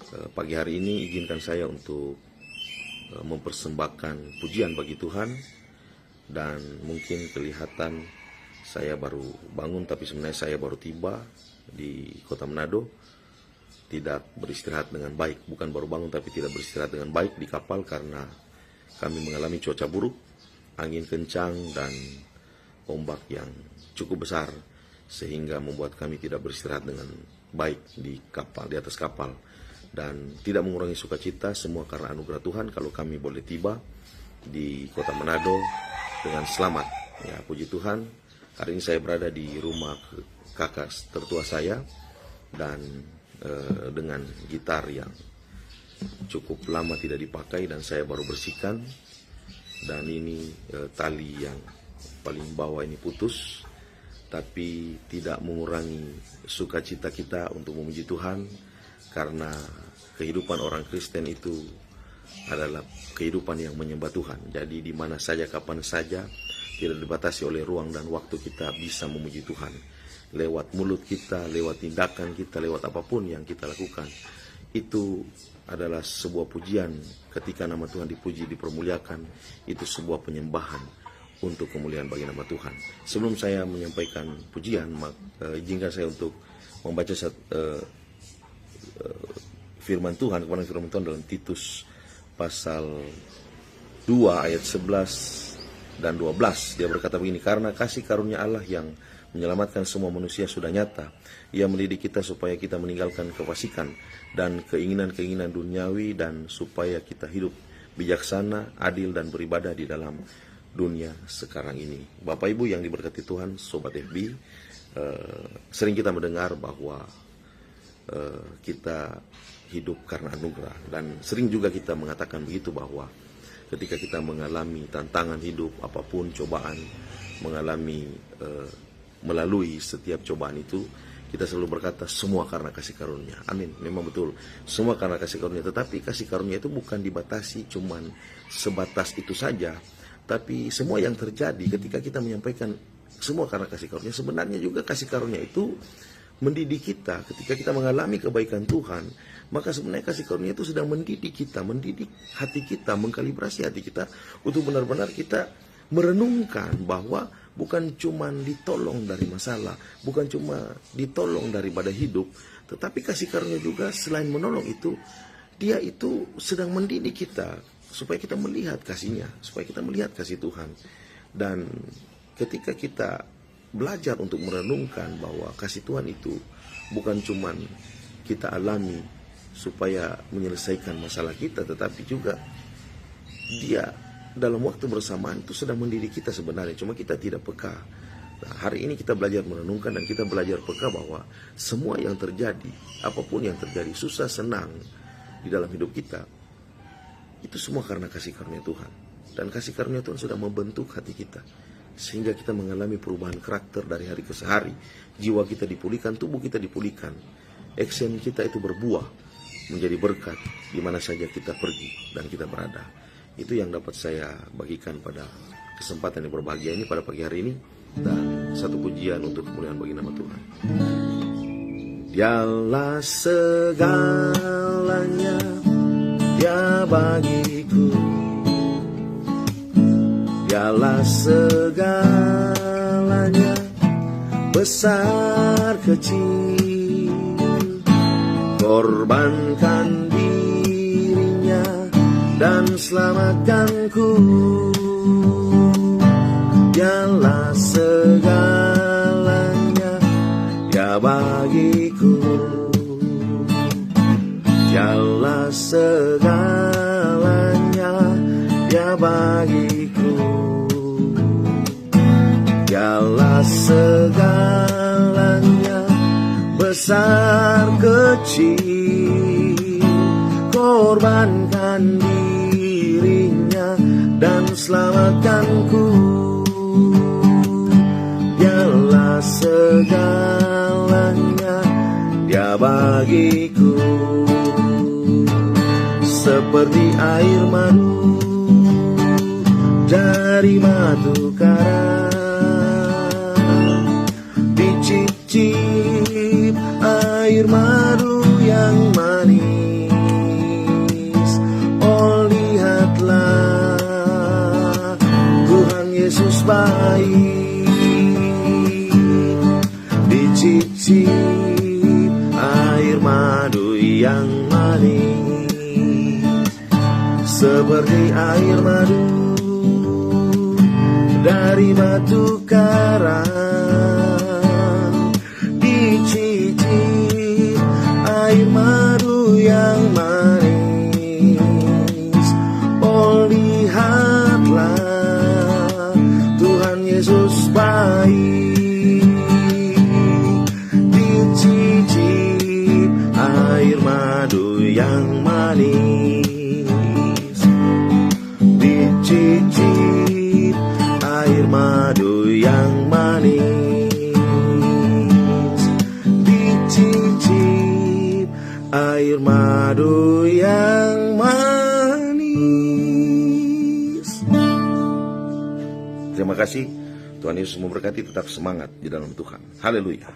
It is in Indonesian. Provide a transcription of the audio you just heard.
Pagi hari ini izinkan saya untuk mempersembahkan pujian bagi Tuhan. Dan mungkin kelihatan saya baru bangun, tapi sebenarnya saya baru tiba di kota Manado. Tidak beristirahat dengan baik, bukan baru bangun tapi tidak beristirahat dengan baik di kapal karena kami mengalami cuaca buruk, angin kencang dan ombak yang cukup besar, sehingga membuat kami tidak beristirahat dengan baik di kapal, di atas kapal. Dan tidak mengurangi sukacita, semua karena anugerah Tuhan kalau kami boleh tiba di kota Manado dengan selamat. Ya, puji Tuhan, hari ini saya berada di rumah kakak tertua saya dan dengan gitar yang cukup lama tidak dipakai dan saya baru bersihkan. Dan ini tali yang paling bawah ini putus, tapi tidak mengurangi sukacita kita untuk memuji Tuhan. Karena kehidupan orang Kristen itu adalah kehidupan yang menyembah Tuhan. Jadi di mana saja, kapan saja, tidak dibatasi oleh ruang dan waktu, kita bisa memuji Tuhan. Lewat mulut kita, lewat tindakan kita, lewat apapun yang kita lakukan. Itu adalah sebuah pujian. Ketika nama Tuhan dipuji, dipermuliakan, itu sebuah penyembahan untuk kemuliaan bagi nama Tuhan. Sebelum saya menyampaikan pujian, izinkan saya untuk membaca firman Tuhan, kepada firman Tuhan dalam Titus pasal 2 ayat 11 dan 12. Dia berkata begini, karena kasih karunia Allah yang menyelamatkan semua manusia sudah nyata. Ia mendidik kita supaya kita meninggalkan kefasikan dan keinginan-keinginan duniawi, dan supaya kita hidup bijaksana, adil dan beribadah di dalam dunia sekarang ini. Bapak Ibu yang diberkati Tuhan, Sobat FB, sering kita mendengar bahwa kita hidup karena anugerah, dan sering juga kita mengatakan begitu, bahwa ketika kita mengalami tantangan hidup apapun, cobaan, melalui setiap cobaan itu, kita selalu berkata semua karena kasih karunia. Amin, memang betul, semua karena kasih karunia. Tetapi kasih karunia itu bukan dibatasi cuman sebatas itu saja, tapi semua yang terjadi ketika kita menyampaikan semua karena kasih karunia, sebenarnya juga kasih karunia itu mendidik kita. Ketika kita mengalami kebaikan Tuhan, maka sebenarnya kasih karunia itu sedang mendidik kita, mendidik hati kita, mengkalibrasi hati kita untuk benar-benar kita merenungkan bahwa bukan cuma ditolong dari masalah, bukan cuma ditolong daripada hidup, tetapi kasih karunia juga selain menolong itu, dia itu sedang mendidik kita supaya kita melihat kasihnya, supaya kita melihat kasih Tuhan. Dan ketika kita belajar untuk merenungkan bahwa kasih Tuhan itu bukan cuman kita alami supaya menyelesaikan masalah kita, tetapi juga dia dalam waktu bersamaan itu sedang mendidik kita sebenarnya, cuma kita tidak peka. Nah, hari ini kita belajar merenungkan dan kita belajar peka bahwa semua yang terjadi, apapun yang terjadi, susah senang di dalam hidup kita, itu semua karena kasih karunia Tuhan. Dan kasih karunia Tuhan sudah membentuk hati kita, sehingga kita mengalami perubahan karakter dari hari ke hari. Jiwa kita dipulihkan, tubuh kita dipulihkan, action kita itu berbuah menjadi berkat di mana saja kita pergi dan kita berada. Itu yang dapat saya bagikan pada kesempatan yang berbahagia ini pada pagi hari ini. Dan satu pujian untuk kemuliaan bagi nama Tuhan. Dialah segalanya, Dia bagiku, Dialah segalanya, besar kecil, korbankan dirinya dan selamatkanku. Dialah segalanya, Dia bagiku, Dialah segalanya, Dia bagiku, Dialah segalanya, besar kecil, korbankan dirinya dan selamatkanku. Dialah segalanya, Dia bagiku, seperti air madu dari batu karang, dicicip air madu yang manis, pahit, dicicip air madu yang manis, seperti air madu dari batu karang. Dicicip air madu yang manis. Oh, lihatlah Tuhan Yesus baik. Dicicip air madu yang manis. Dicicip air madu yang manis. Dicicip air madu yang manis. Terima kasih. Tuhan Yesus memberkati. Tetap semangat di dalam Tuhan. Haleluya.